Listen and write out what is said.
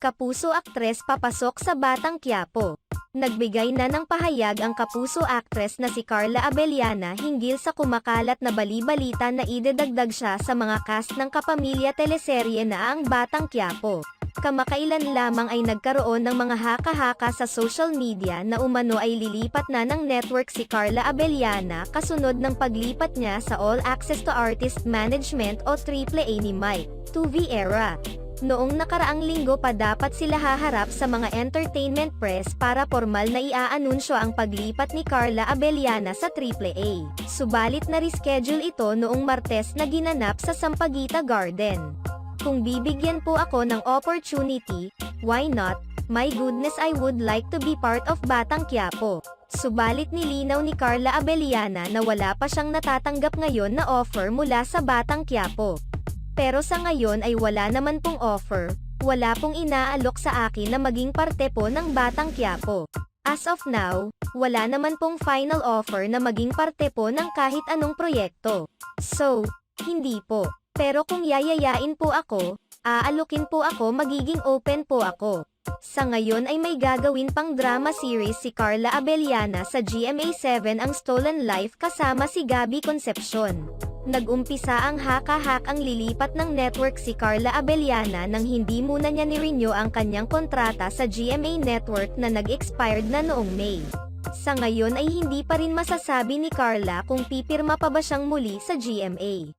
Kapuso aktres papasok sa Batang Quiapo. Nagbigay na ng pahayag ang kapuso actress na si Carla Abellana hinggil sa kumakalat na bali-balita na idedagdag siya sa mga cast ng kapamilya teleserye na Ang Batang Quiapo. Kamakailan lamang ay nagkaroon ng mga haka-haka sa social media na umano ay lilipat na ng network si Carla Abellana kasunod ng paglipat niya sa All Access to Artist Management o AAA ni Mike Tuviera. Noong nakaraang linggo pa dapat sila haharap sa mga entertainment press para formal na iaanunsyo ang paglipat ni Carla Abellana sa AAA. Subalit na reschedule ito noong Martes na ginanap sa Sampaguita Garden. Kung bibigyan po ako ng opportunity, why not? My goodness, I would like to be part of Batang Quiapo. Subalit nilinaw ni Carla Abellana na wala pa siyang natatanggap ngayon na offer mula sa Batang Quiapo. Pero sa ngayon ay wala naman pong offer, wala pong inaalok sa akin na maging parte po ng Batang Quiapo. As of now, wala naman pong final offer na maging parte po ng kahit anong proyekto. So, hindi po. Pero kung yayayain po ako, aalokin po ako, magiging open po ako. Sa ngayon ay may gagawin pang drama series si Carla Abellana sa GMA7 Ang Stolen Life kasama si Gabby Concepcion. Nag-umpisa ang haka-hak ang lilipat ng network si Carla Abellana nang hindi muna niya ni-renew ang kanyang kontrata sa GMA Network na nag-expired na noong May. Sa ngayon ay hindi pa rin masasabi ni Carla kung pipirma pa ba siyang muli sa GMA.